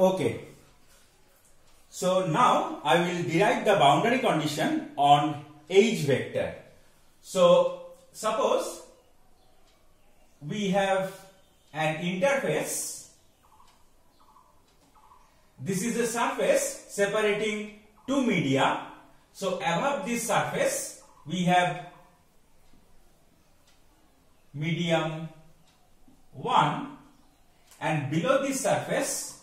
Okay. So now I will derive the boundary condition on H vector. So suppose we have an interface. This is a surface separating two media. So above this surface we have medium 1 and below this surface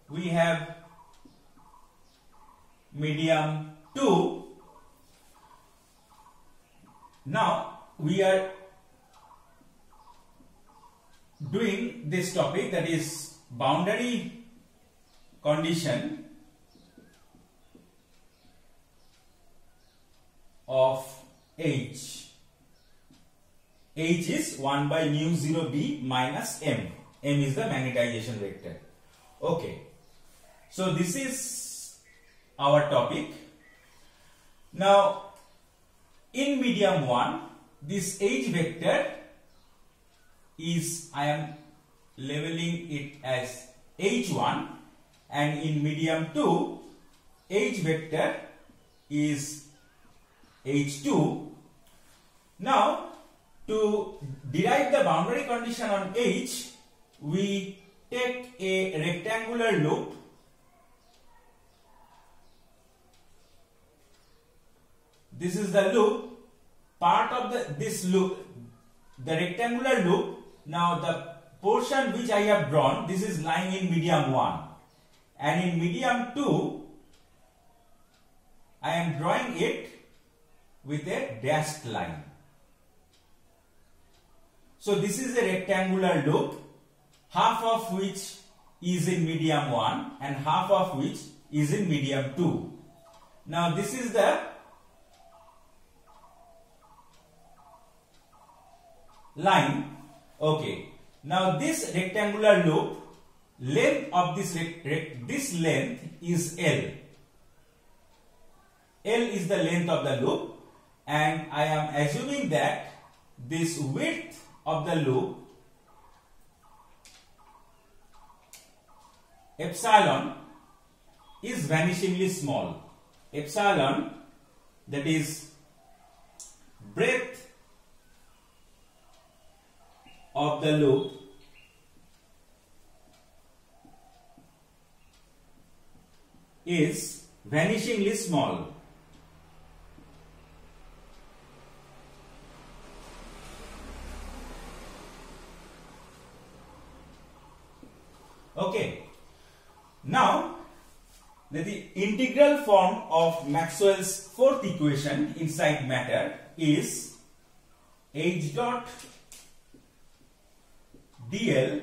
we have medium 2. Now we are doing this topic, that is boundary condition of H. H is 1 by mu 0 B minus M. M is the magnetization vector. Okay. So this is our topic. Now in medium 1, this H vector is, I am labeling it as H1, and in medium 2 H vector is H2. Now to derive the boundary condition on H, we take a rectangular loop. This is the loop, part of this loop, the rectangular loop. Now the portion which I have drawn, this is lying in medium 1, and in medium 2 I am drawing it with a dashed line. So this is a rectangular loop, half of which is in medium 1 and half of which is in medium 2. Now this is the line. Okay. Now this rectangular loop, length of this length is L. L is the length of the loop, and I am assuming that this width of the loop, epsilon, is vanishingly small. Epsilon, that is breadth of the loop, is vanishingly small. Okay. Now the integral form of Maxwell's fourth equation inside matter is H dot dl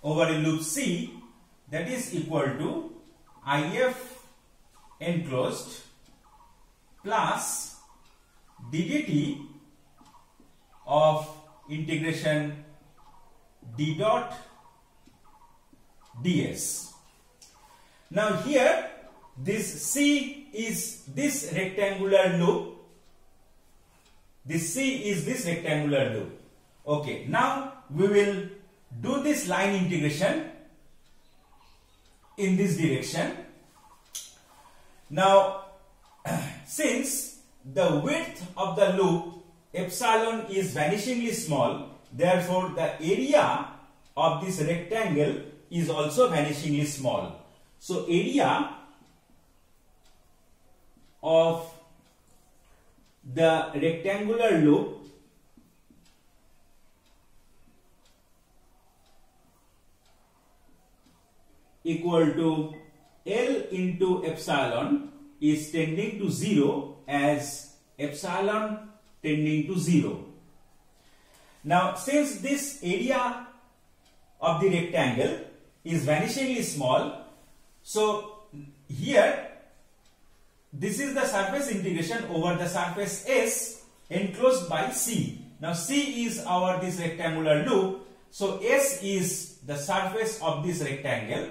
over a loop C, that is equal to IF enclosed plus ddt of integration d dot ds. Now here this C is this rectangular loop. This C is this rectangular loop. Okay, now we will do this line integration in this direction. Now since the width of the loop epsilon is vanishingly small, therefore the area of this rectangle is also vanishingly small. So area of the rectangular loop equal to L into epsilon is tending to 0, as epsilon tending to 0. Now since this area of the rectangle is vanishingly small, so here this is the surface integration over the surface S enclosed by C. Now C is our this rectangular loop, so S is the surface of this rectangle.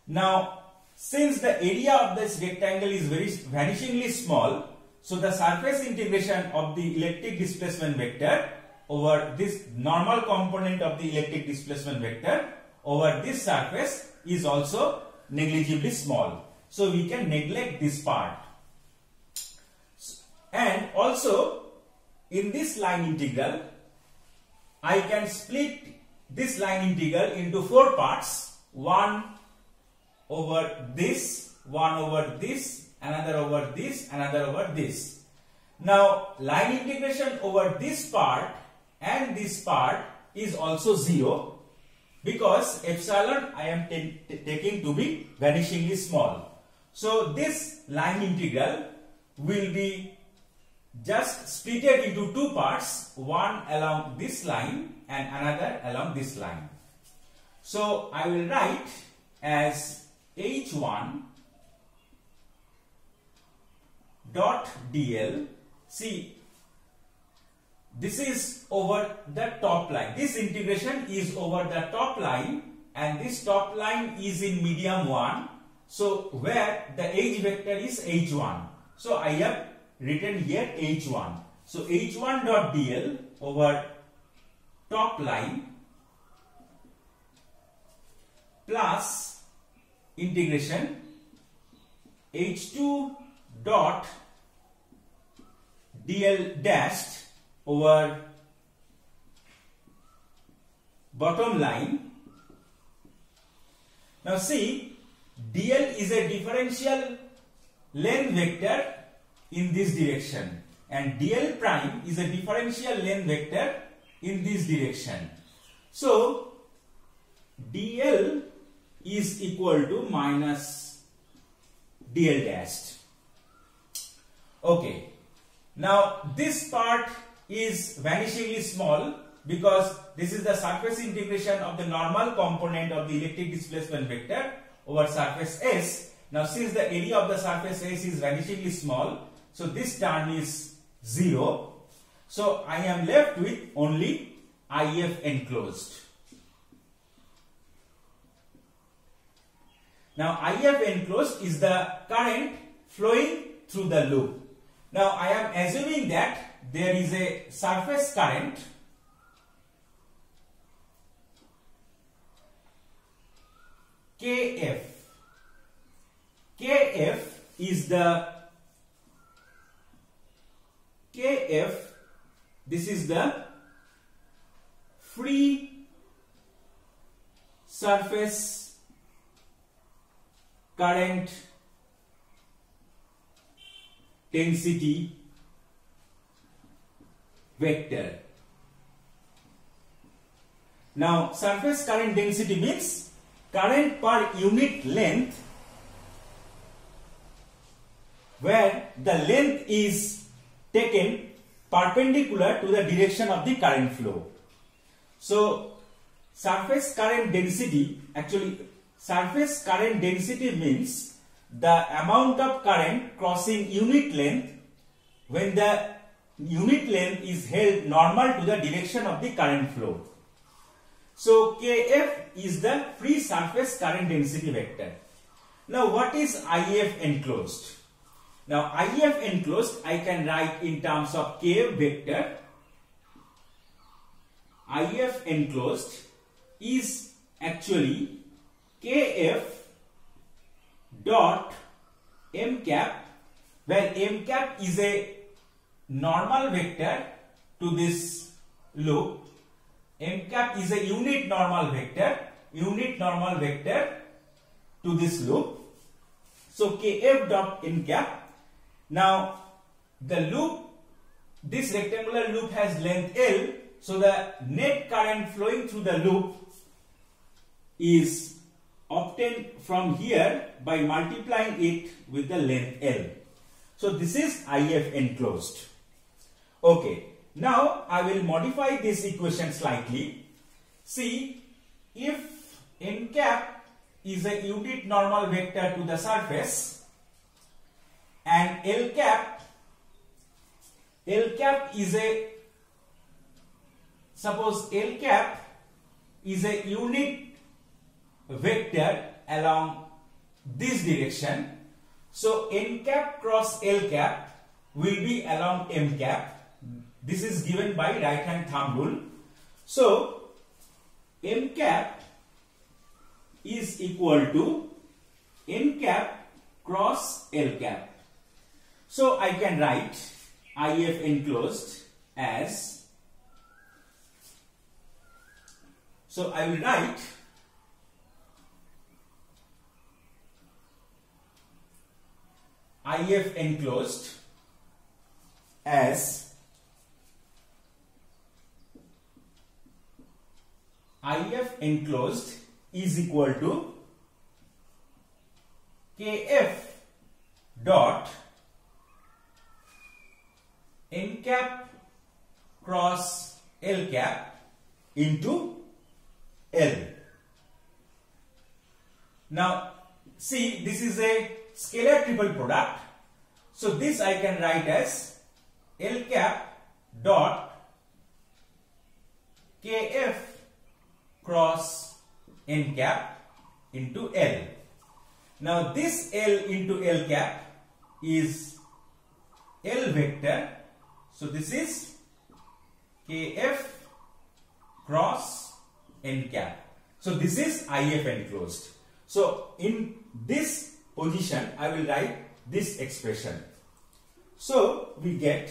Now since the area of this rectangle is very vanishingly small, so the surface integration of the electric displacement vector over this normal component of the electric displacement vector over this surface is also negligibly small. So we can neglect this part. And also in this line integral, I can split this line integral into 4 parts. One over this, one over this, another over this, another over this. Now line integration over this part and this part is also 0 because epsilon I am taking to be vanishingly small. So this line integral will be just splitted into 2 parts, one along this line and another along this line. So I will write as h1 dot dl. See, this is over the top line. This integration is over the top line and this top line is in medium 1. So where the h vector is h1. So I have written here h1. So h1 dot dl over top line plus integration h2 dot dl dashed over bottom line. Now see, dl is a differential length vector in this direction and dl prime is a differential length vector in this direction. So dl is equal to minus dl dashed. Okay. Now this part is vanishingly small because this is the surface integration of the normal component of the electric displacement vector over surface S. Now since the area of the surface S is vanishingly small, so this term is 0. So I am left with only IF enclosed. Now IF enclosed is the current flowing through the loop. Now I am assuming that there is a surface current KF. KF is the this is the free surface current density vector. Now surface current density means current per unit length where the length is taken perpendicular to the direction of the current flow. So surface current density, actually surface current density means the amount of current crossing unit length when the unit length is held normal to the direction of the current flow. So Kf is the free surface current density vector. Now what is IF enclosed? Now IF enclosed I can write in terms of Kf vector. IF enclosed is actually Kf dot m cap, where m cap is a normal vector to this loop. M cap is a unit normal vector to this loop. So Kf dot n cap. Now the loop, this rectangular loop has length L, so the net current flowing through the loop is obtained from here by multiplying it with the length L. So this is IF enclosed. Okay, now I will modify this equation slightly. See, if n cap is a unit normal vector to the surface and L cap is a, suppose L cap is a unit vector along this direction, so n cap cross L cap will be along m cap. This is given by right hand thumb rule. So m cap is equal to n cap cross L cap. So I can write IF enclosed as, so I will write IF enclosed as IF enclosed is equal to KF dot N cap cross L cap into L. Now see, this is a scalar triple product. So this I can write as L cap dot KF cross N cap into L. Now this L into L cap is L vector. So this is KF cross N cap. So this is IF enclosed. So in this position I will write this expression. So we get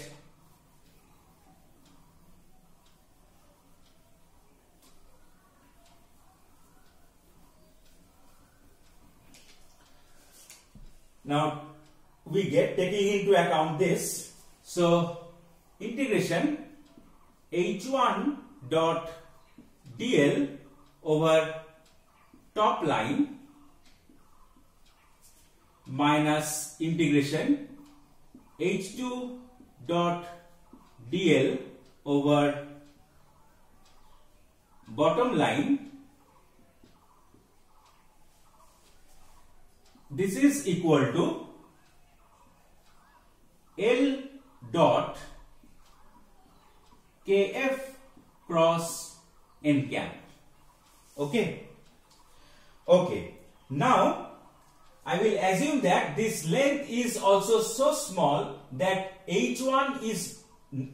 taking into account this, so integration h1 dot dl over top line minus integration h2 dot dl over bottom line, this is equal to L dot KF cross N cap. Okay. Now I will assume that this length is also so small that H1 is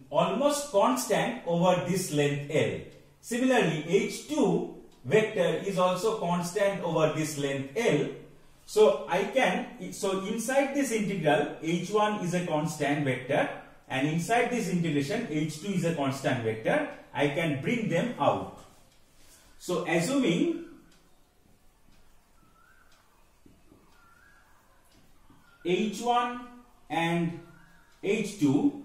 almost constant over this length L. Similarly, H2 vector is also constant over this length L. So inside this integral H1 is a constant vector and inside this integration H2 is a constant vector. I can bring them out. So assuming H1 and H2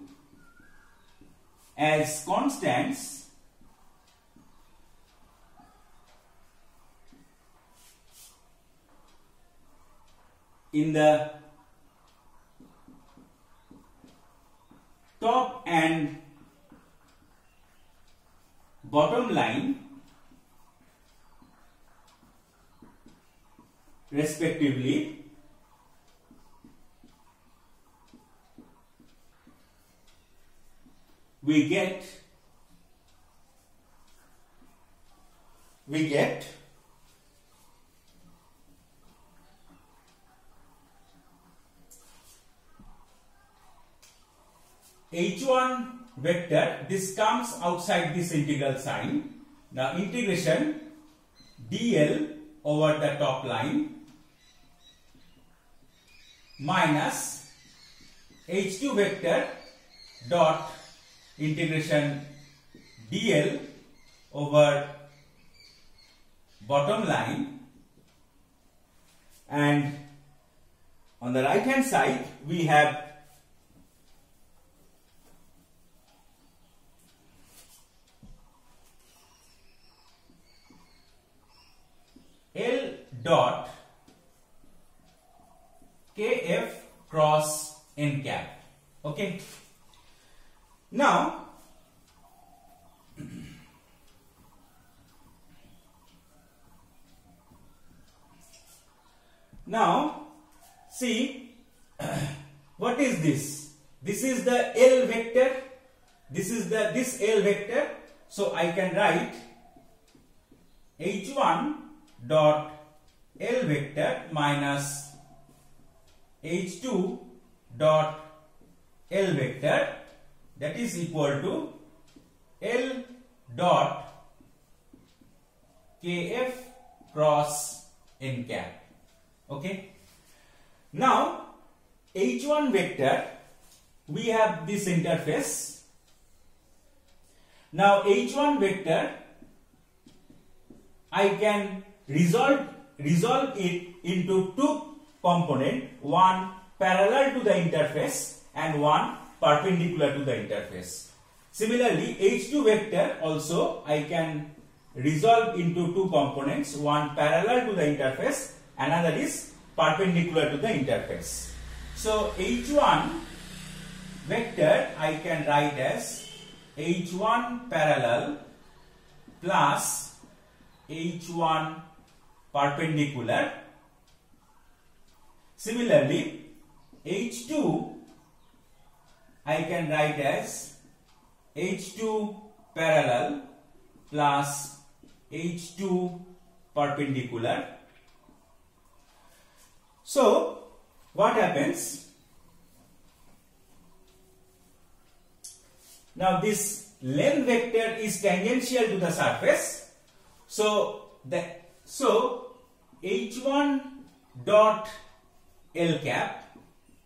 as constants, in the top and bottom line respectively, we get H1 vector. This comes outside this integral sign. Now integration dl over the top line minus H2 vector dot integration dl over bottom line, and on the right hand side we have L dot KF cross N cap. Okay. Now see, what is this? This is the L vector. This is this L vector. So I can write H1 dot L vector minus H2 dot L vector, that is equal to L dot KF cross n cap. Okay. Now H1 vector, we have this interface. Now H1 vector, I can resolve it into two components, one parallel to the interface and one perpendicular to the interface. Similarly, H2 vector also I can resolve into two components, one parallel to the interface, another is perpendicular to the interface. So H1 vector I can write as H1 parallel plus H1 perpendicular. Similarly, H2 I can write as H2 parallel plus H2 perpendicular. So what happens? Now this length vector is tangential to the surface. So H1 dot L cap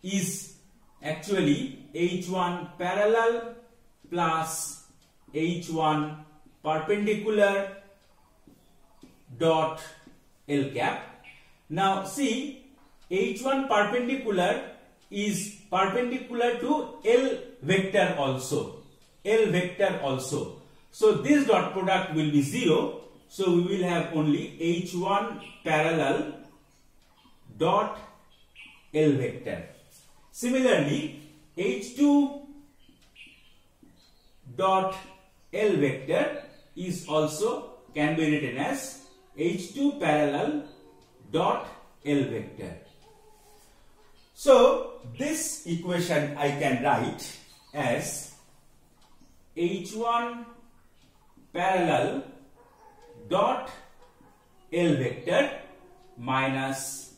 is actually H1 parallel plus H1 perpendicular dot L cap. Now see, H1 perpendicular is perpendicular to L vector also. L vector also. So this dot product will be 0. So we will have only H1 parallel dot L vector. Similarly, H2 dot L vector is also can be written as H2 parallel dot L vector. So this equation I can write as H1 parallel dot L vector minus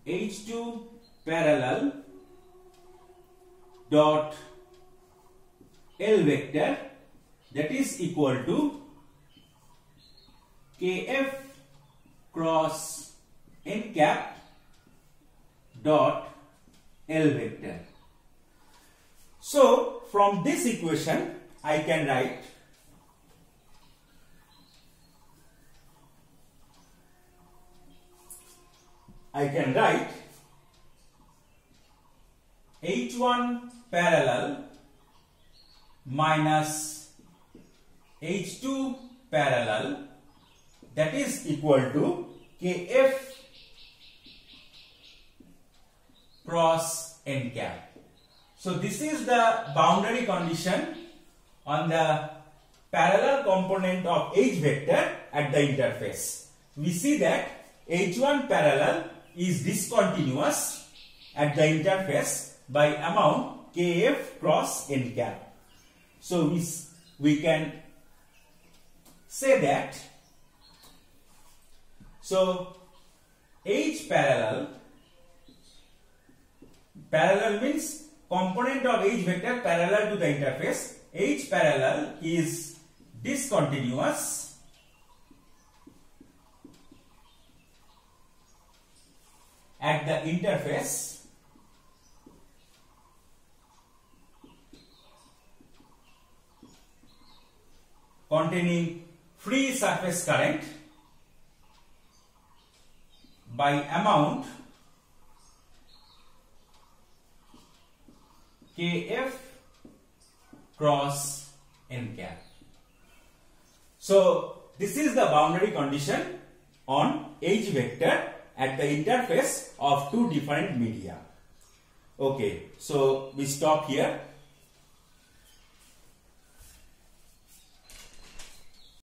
H2 parallel dot L vector, that is equal to Kf cross n cap dot L vector. So from this equation I can write H1 parallel minus H2 parallel, that is equal to Kf cross n cap. So this is the boundary condition on the parallel component of H vector at the interface. We see that H1 parallel is discontinuous at the interface by amount Kf cross n cap. So we can say that, so H parallel means component of H vector parallel to the interface. H parallel is discontinuous at the interface containing free surface current by amount Kf cross n cap. So this is the boundary condition on H vector at the interface of two different media. Okay, so we stop here.